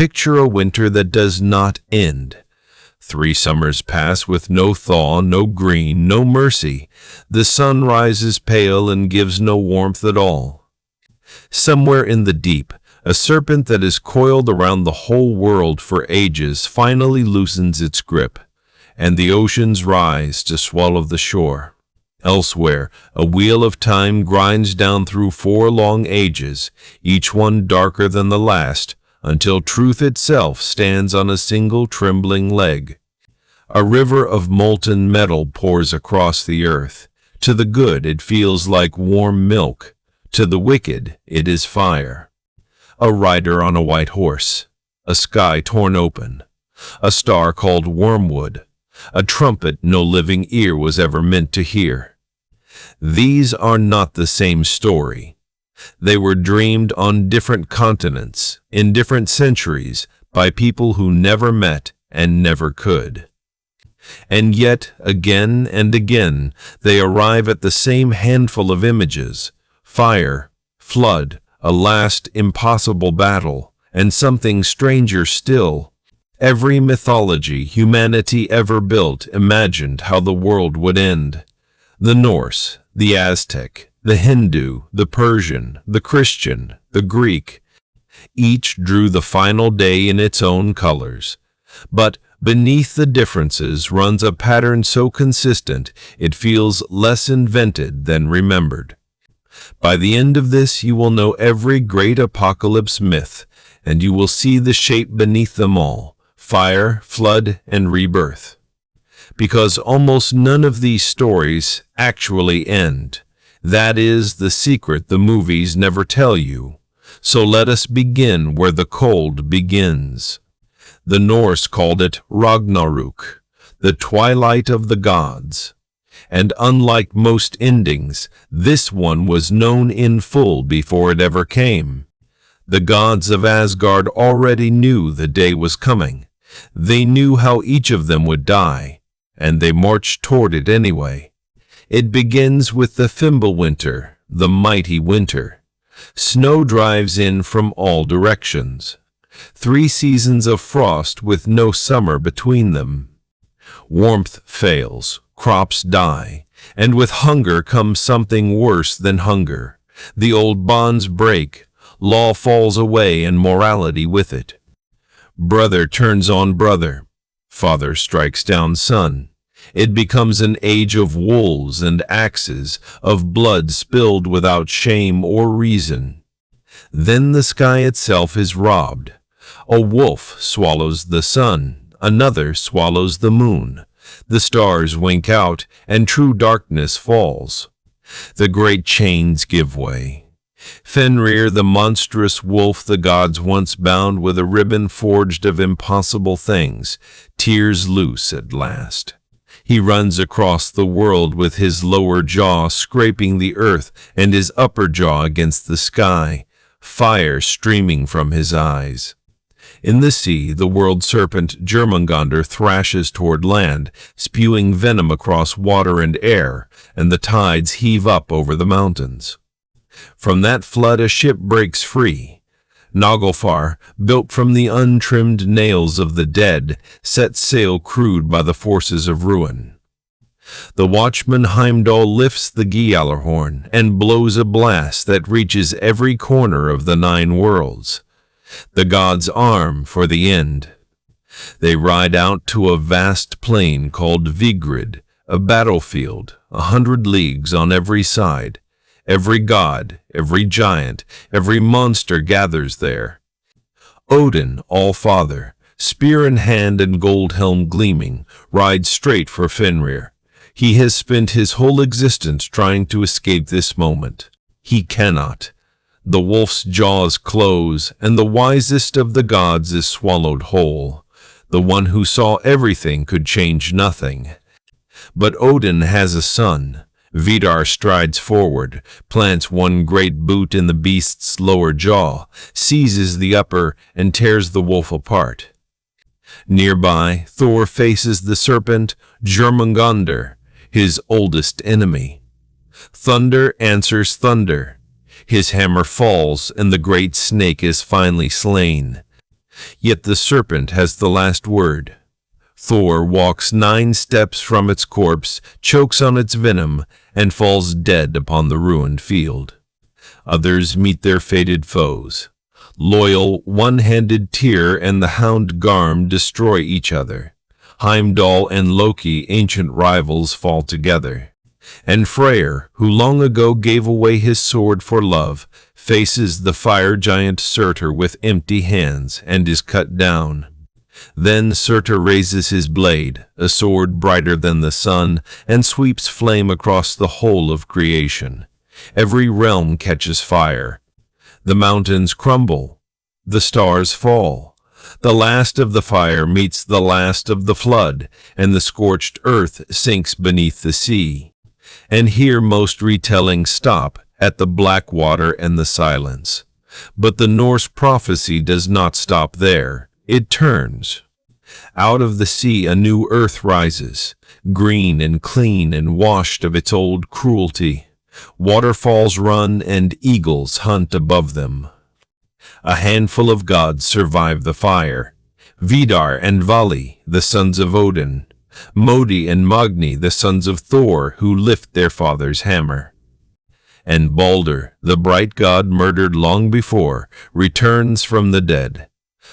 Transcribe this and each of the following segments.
Picture a winter that does not end. 3 summers pass with no thaw, no green, no mercy. The sun rises pale and gives no warmth at all. Somewhere in the deep, a serpent that is coiled around the whole world for ages finally loosens its grip, and the oceans rise to swallow the shore. Elsewhere, a wheel of time grinds down through 4 long ages, each one darker than the last, until truth itself stands on a single trembling leg. A river of molten metal pours across the earth. To the good it feels like warm milk. To the wicked it is fire. A rider on a white horse. A sky torn open. A star called wormwood. A trumpet no living ear was ever meant to hear. These are not the same story. They were dreamed on different continents, in different centuries, by people who never met and never could. And yet, again and again, they arrive at the same handful of images: fire, flood, a last impossible battle, and something stranger still. Every mythology humanity ever built imagined how the world would end. The Norse, the Aztec, the Hindu, the Persian, the Christian, the Greek, each drew the final day in its own colors. But beneath the differences runs a pattern so consistent it feels less invented than remembered. By the end of this you will know every great apocalypse myth, and you will see the shape beneath them all: fire, flood, and rebirth. Because almost none of these stories actually end. That is the secret the movies never tell you. So let us begin where the cold begins. The Norse called it Ragnarök, the twilight of the gods. And unlike most endings, this one was known in full before it ever came. The gods of Asgard already knew the day was coming. They knew how each of them would die, and they marched toward it anyway. It begins with the Fimbulwinter, the mighty winter. Snow drives in from all directions. 3 seasons of frost with no summer between them. Warmth fails, crops die, and with hunger comes something worse than hunger. The old bonds break, law falls away, and morality with it. Brother turns on brother. Father strikes down son. It becomes an age of wolves and axes, of blood spilled without shame or reason. Then the sky itself is robbed. A wolf swallows the sun, another swallows the moon. The stars wink out, and true darkness falls. The great chains give way. Fenrir, the monstrous wolf the gods once bound with a ribbon forged of impossible things, tears loose at last. He runs across the world with his lower jaw scraping the earth and his upper jaw against the sky, fire streaming from his eyes. In the sea, the world serpent Jormungandr thrashes toward land, spewing venom across water and air, and the tides heave up over the mountains. From that flood a ship breaks free. Naglfar, built from the untrimmed nails of the dead, sets sail crewed by the forces of ruin. The watchman Heimdall lifts the Gjallarhorn and blows a blast that reaches every corner of the 9 worlds. The gods arm for the end. They ride out to a vast plain called Vigrid, a battlefield, 100 leagues on every side. Every god, every giant, every monster gathers there. Odin, All-Father, spear in hand and gold helm gleaming, rides straight for Fenrir. He has spent his whole existence trying to escape this moment. He cannot. The wolf's jaws close, and the wisest of the gods is swallowed whole. The one who saw everything could change nothing. But Odin has a son. Vidar strides forward, plants one great boot in the beast's lower jaw, seizes the upper, and tears the wolf apart. Nearby, Thor faces the serpent Jormungandr, his oldest enemy. Thunder answers thunder. His hammer falls, and the great snake is finally slain. Yet the serpent has the last word. Thor walks 9 steps from its corpse, chokes on its venom, and falls dead upon the ruined field. Others meet their fated foes. Loyal, one-handed Tyr and the hound Garm destroy each other. Heimdall and Loki, ancient rivals, fall together. And Freyr, who long ago gave away his sword for love, faces the fire giant Surtr with empty hands and is cut down. Then Surtr raises his blade, a sword brighter than the sun, and sweeps flame across the whole of creation. Every realm catches fire. The mountains crumble. The stars fall. The last of the fire meets the last of the flood, and the scorched earth sinks beneath the sea. And here most retellings stop, at the black water and the silence. But the Norse prophecy does not stop there. It turns. Out of the sea a new earth rises, green and clean and washed of its old cruelty. Waterfalls run and eagles hunt above them. A handful of gods survive the fire. Vidar and Vali, the sons of Odin. Modi and Magni, the sons of Thor, who lift their father's hammer. And Balder, the bright god murdered long before, returns from the dead.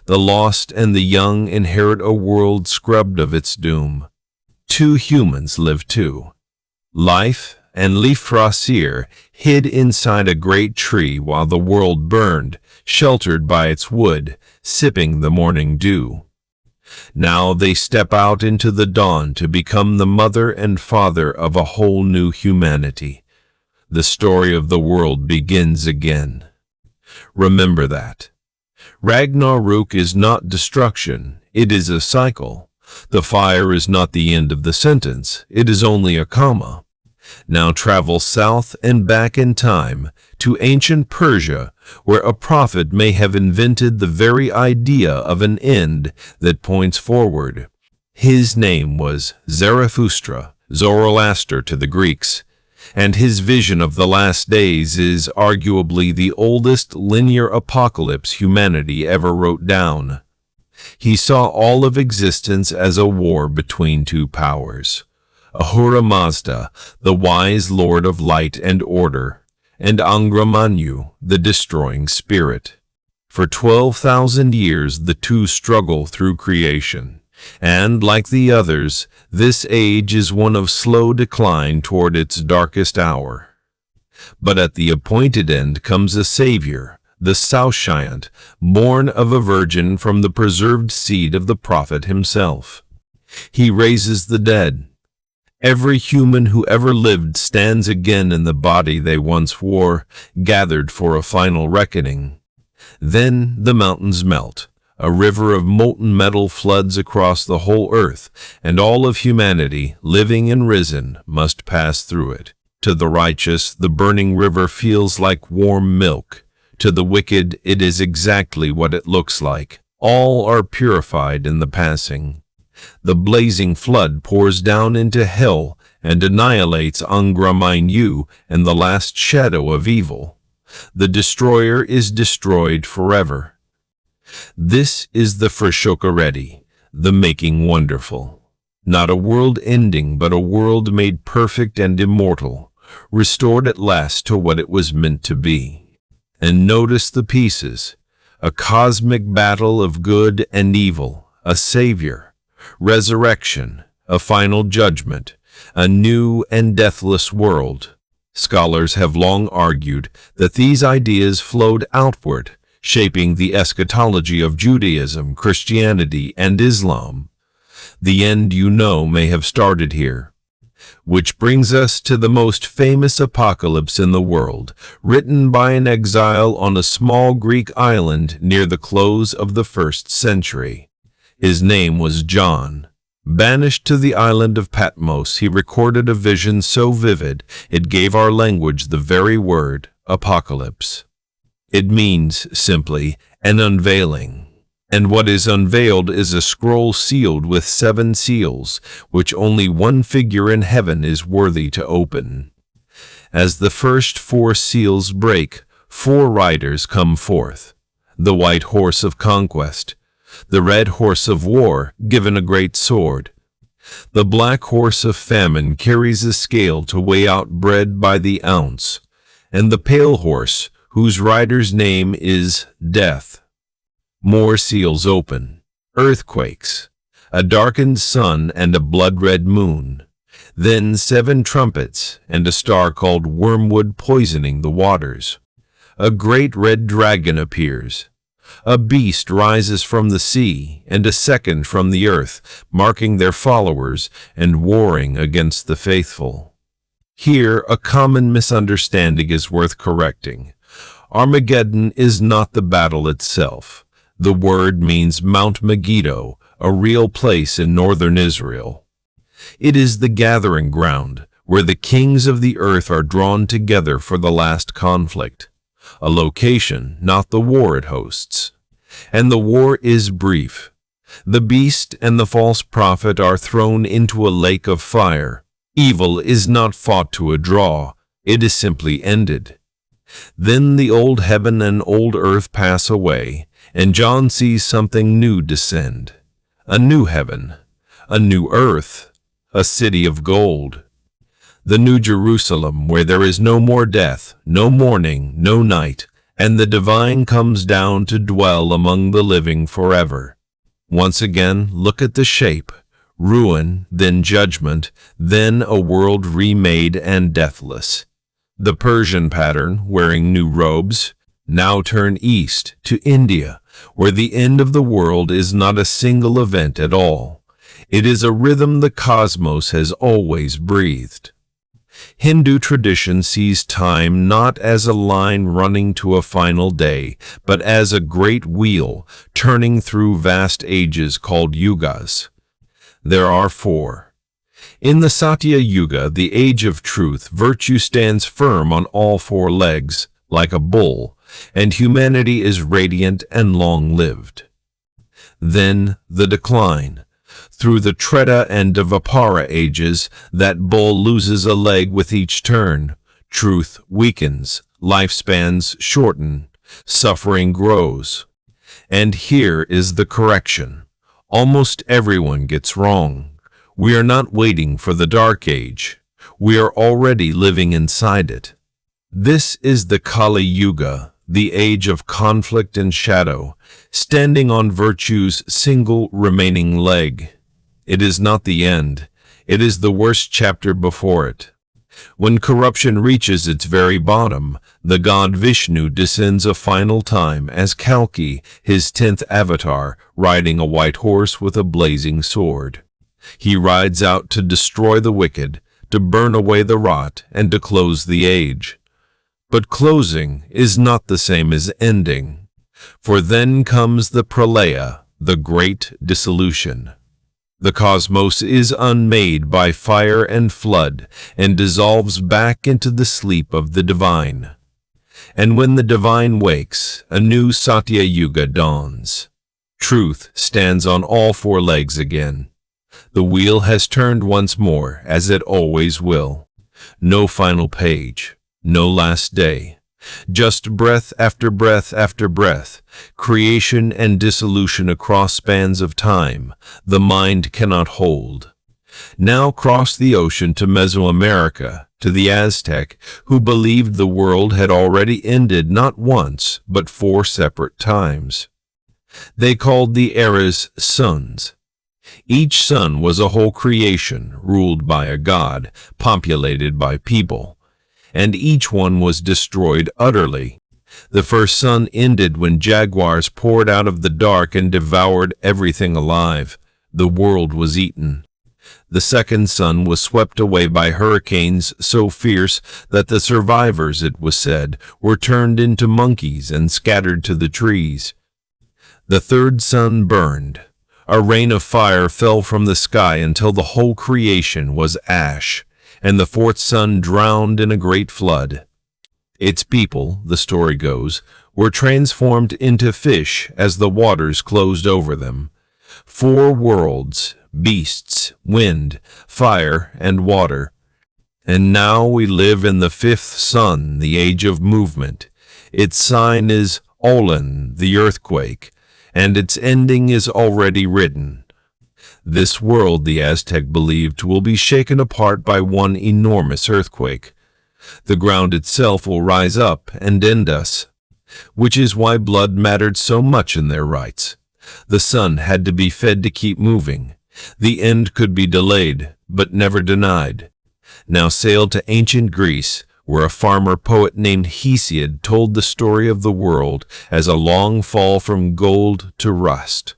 The lost and the young inherit a world scrubbed of its doom. 2 humans live too. Life and Leifrasir hid inside a great tree while the world burned, sheltered by its wood, sipping the morning dew. Now they step out into the dawn to become the mother and father of a whole new humanity. The story of the world begins again. Remember that. Ragnarök is not destruction, it is a cycle. The fire is not the end of the sentence, it is only a comma. Now travel south and back in time to ancient Persia, where a prophet may have invented the very idea of an end that points forward. His name was Zarathustra, Zoroaster to the Greeks, and his vision of the last days is arguably the oldest linear apocalypse humanity ever wrote down. He saw all of existence as a war between 2 powers. Ahura Mazda, the wise lord of light and order, and Angra Mainyu, the destroying spirit. For 12,000 years the 2 struggle through creation, and, like the others, this age is one of slow decline toward its darkest hour. But at the appointed end comes a savior, the Saoshyant, born of a virgin from the preserved seed of the prophet himself. He raises the dead. Every human who ever lived stands again in the body they once wore, gathered for a final reckoning. Then the mountains melt. A river of molten metal floods across the whole earth, and all of humanity, living and risen, must pass through it. To the righteous, the burning river feels like warm milk. To the wicked, it is exactly what it looks like. All are purified in the passing. The blazing flood pours down into hell and annihilates Angra Mainyu and the last shadow of evil. The destroyer is destroyed forever. This is the Frashokereti, the making wonderful. Not a world ending, but a world made perfect and immortal, restored at last to what it was meant to be. And notice the pieces: a cosmic battle of good and evil, a savior, resurrection, a final judgment, a new and deathless world. Scholars have long argued that these ideas flowed outward, shaping the eschatology of Judaism, Christianity, and Islam. The end, you know, may have started here. Which brings us to the most famous apocalypse in the world, written by an exile on a small Greek island near the close of the 1st century. His name was John. Banished to the island of Patmos, he recorded a vision so vivid it gave our language the very word, apocalypse. It means, simply, an unveiling. And what is unveiled is a scroll sealed with 7 seals, which only one figure in heaven is worthy to open. As the first 4 seals break, 4 riders come forth. The white horse of conquest, the red horse of war given a great sword. The black horse of famine carries a scale to weigh out bread by the ounce, and the pale horse, whose rider's name is Death. More seals open, earthquakes, a darkened sun and a blood-red moon, then 7 trumpets and a star called wormwood poisoning the waters. A great red dragon appears. A beast rises from the sea, and a second from the earth, marking their followers and warring against the faithful. Here, a common misunderstanding is worth correcting. Armageddon is not the battle itself. The word means Mount Megiddo, a real place in northern Israel. It is the gathering ground, where the kings of the earth are drawn together for the last conflict. A location, not the war it hosts. And the war is brief. The beast and the false prophet are thrown into a lake of fire. Evil is not fought to a draw, it is simply ended. Then the old heaven and old earth pass away, and John sees something new descend. A new heaven, a new earth, a city of gold. The New Jerusalem, where there is no more death, no mourning, no night, and the divine comes down to dwell among the living forever. Once again, look at the shape. Ruin, then judgment, then a world remade and deathless. The Persian pattern, wearing new robes, now turn east to India, where the end of the world is not a single event at all. It is a rhythm the cosmos has always breathed. Hindu tradition sees time not as a line running to a final day, but as a great wheel turning through vast ages called yugas. There are 4. In the Satya Yuga, the age of truth, virtue stands firm on all 4 legs, like a bull, and humanity is radiant and long-lived. Then the decline. Through the Treta and Dvapara ages, that bull loses a leg with each turn. Truth weakens, lifespans shorten, suffering grows. And here is the correction. Almost everyone gets wrong. We are not waiting for the Dark Age. We are already living inside it. This is the Kali Yuga, the age of conflict and shadow, standing on virtue's single remaining leg. It is not the end. It is the worst chapter before it. When corruption reaches its very bottom, the god Vishnu descends a final time as Kalki, his 10th avatar, riding a white horse with a blazing sword. He rides out to destroy the wicked, to burn away the rot, and to close the age. But closing is not the same as ending, for then comes the pralaya, the great dissolution. The cosmos is unmade by fire and flood and dissolves back into the sleep of the divine. And when the divine wakes, a new Satya Yuga dawns. Truth stands on all 4 legs again. The wheel has turned once more, as it always will. No final page, no last day. Just breath after breath after breath, creation and dissolution across spans of time the mind cannot hold. Now cross the ocean to Mesoamerica, to the Aztec, who believed the world had already ended not once, but 4 separate times. They called the eras suns. Each sun was a whole creation, ruled by a god, populated by people. And each one was destroyed utterly. The first sun ended when jaguars poured out of the dark and devoured everything alive. The world was eaten. The second sun was swept away by hurricanes so fierce that the survivors, it was said, were turned into monkeys and scattered to the trees. The third sun burned. A rain of fire fell from the sky until the whole creation was ash. And the fourth sun drowned in a great flood. Its people, the story goes, were transformed into fish as the waters closed over them. 4 worlds, beasts, wind, fire, and water. And now we live in the 5th sun, the age of movement. Its sign is Olin, the earthquake, and its ending is already written. This world, the Aztec believed, will be shaken apart by one enormous earthquake. The ground itself will rise up and end us, which is why blood mattered so much in their rites. The sun had to be fed to keep moving. The end could be delayed, but never denied. Now sail to ancient Greece, where a farmer poet named Hesiod told the story of the world as a long fall from gold to rust.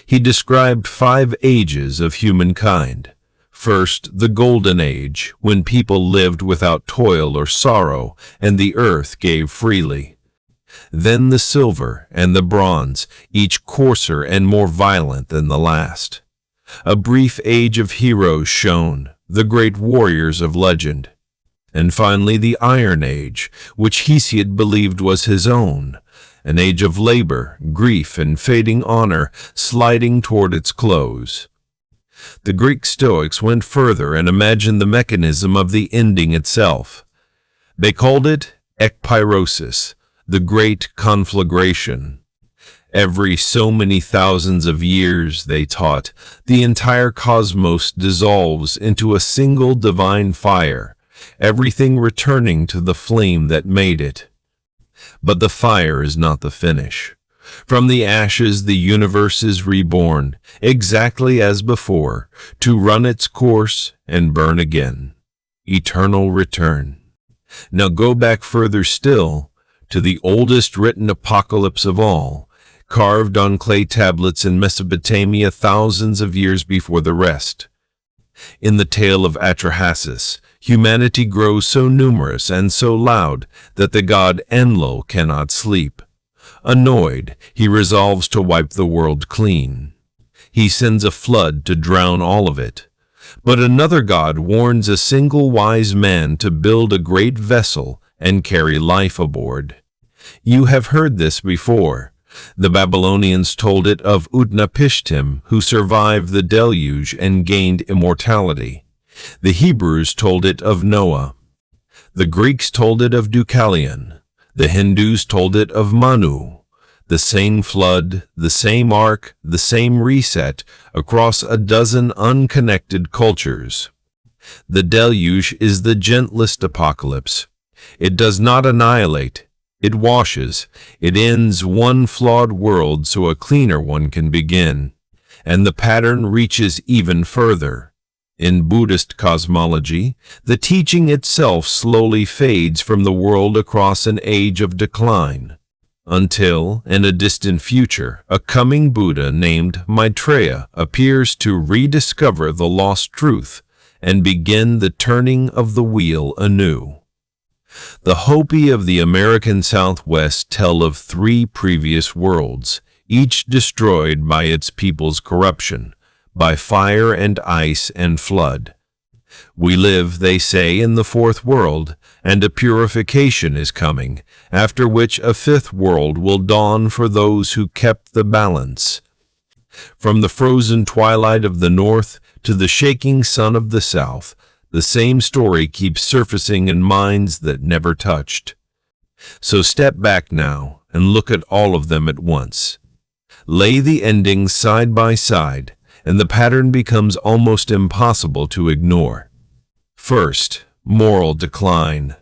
He described 5 ages of humankind. First, the Golden Age, when people lived without toil or sorrow, and the earth gave freely. Then the Silver and the Bronze, each coarser and more violent than the last. A brief age of heroes shone, the great warriors of legend. And finally the Iron Age, which Hesiod believed was his own, an age of labor, grief, and fading honor, sliding toward its close. The Greek Stoics went further and imagined the mechanism of the ending itself. They called it ekpyrosis, the great conflagration. Every so many thousands of years, they taught, the entire cosmos dissolves into a single divine fire, everything returning to the flame that made it. But the fire is not the finish. From the ashes the universe is reborn, exactly as before, to run its course and burn again. Eternal return. Now go back further still, to the oldest written apocalypse of all, carved on clay tablets in Mesopotamia thousands of years before the rest. In the tale of Atrahasis, humanity grows so numerous and so loud that the god Enlil cannot sleep. Annoyed, he resolves to wipe the world clean. He sends a flood to drown all of it. But another god warns a single wise man to build a great vessel and carry life aboard. You have heard this before. The Babylonians told it of Utnapishtim, who survived the deluge and gained immortality. The Hebrews told it of Noah. The Greeks told it of Deucalion. The Hindus told it of Manu. The same flood, the same ark, the same reset across a dozen unconnected cultures. The deluge is the gentlest apocalypse. It does not annihilate. It washes. It ends one flawed world so a cleaner one can begin. And the pattern reaches even further. In Buddhist cosmology, the teaching itself slowly fades from the world across an age of decline, until, in a distant future, a coming Buddha named Maitreya appears to rediscover the lost truth and begin the turning of the wheel anew. The Hopi of the American Southwest tell of 3 previous worlds, each destroyed by its people's corruption, by fire and ice and flood. We live, they say, in the 4th world, and a purification is coming, after which a 5th world will dawn for those who kept the balance. From the frozen twilight of the north to the shaking sun of the south, the same story keeps surfacing in minds that never touched. So step back now and look at all of them at once. Lay the endings side by side, and the pattern becomes almost impossible to ignore. First, moral decline.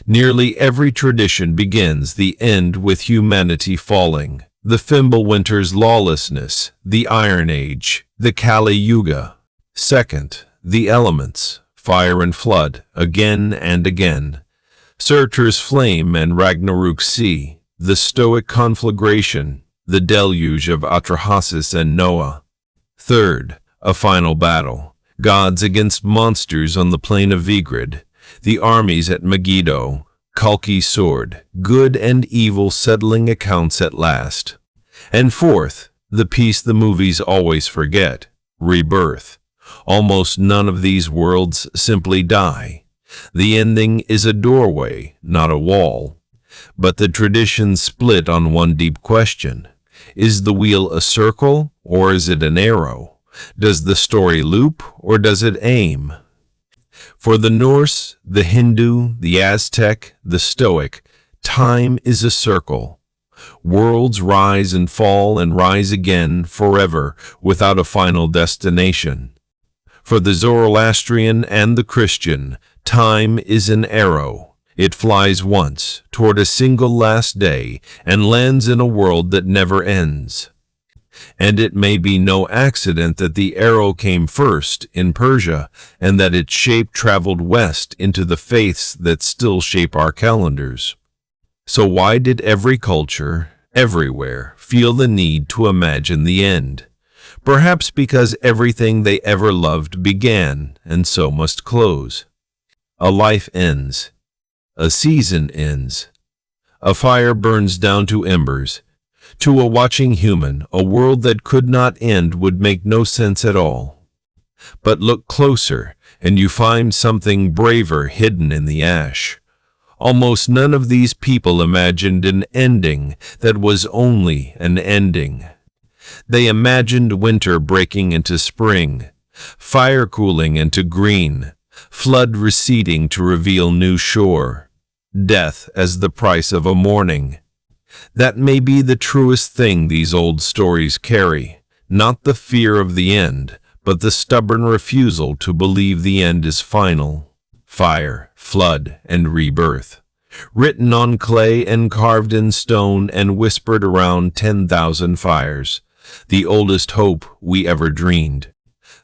Nearly every tradition begins the end with humanity falling. The Fimbulwinter's lawlessness, the Iron Age, the Kali Yuga. Second, the elements, fire and flood, again and again. Surtr's flame and Ragnarök sea, the Stoic conflagration, the deluge of Atrahasis and Noah. Third, a final battle. Gods against monsters on the plain of Vigrid, the armies at Megiddo, Kalki's sword, good and evil settling accounts at last. And fourth, the piece the movies always forget, rebirth. Almost none of these worlds simply die. The ending is a doorway, not a wall. But the traditions split on one deep question. Is the wheel a circle, or is it an arrow? Does the story loop, or does it aim? For the Norse, the Hindu, the Aztec, the Stoic, time is a circle. Worlds rise and fall and rise again forever without a final destination. For the Zoroastrian and the Christian, time is an arrow. It flies once toward a single last day and lands in a world that never ends. And it may be no accident that the arrow came first in Persia and that its shape traveled west into the faiths that still shape our calendars. So why did every culture, everywhere, feel the need to imagine the end? Perhaps because everything they ever loved began and so must close. A life ends. A season ends. A fire burns down to embers. To a watching human, a world that could not end would make no sense at all. But look closer, and you find something braver hidden in the ash. Almost none of these people imagined an ending that was only an ending. They imagined winter breaking into spring, fire cooling into green, flood receding to reveal new shore, death as the price of a morning. That may be the truest thing these old stories carry, not the fear of the end, but the stubborn refusal to believe the end is final. Fire, flood, and rebirth. Written on clay and carved in stone and whispered around 10,000 fires. The oldest hope we ever dreamed.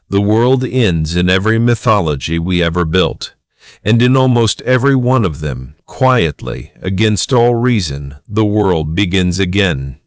The world ends in every mythology we ever built, and in almost every one of them, quietly, against all reason, the world begins again.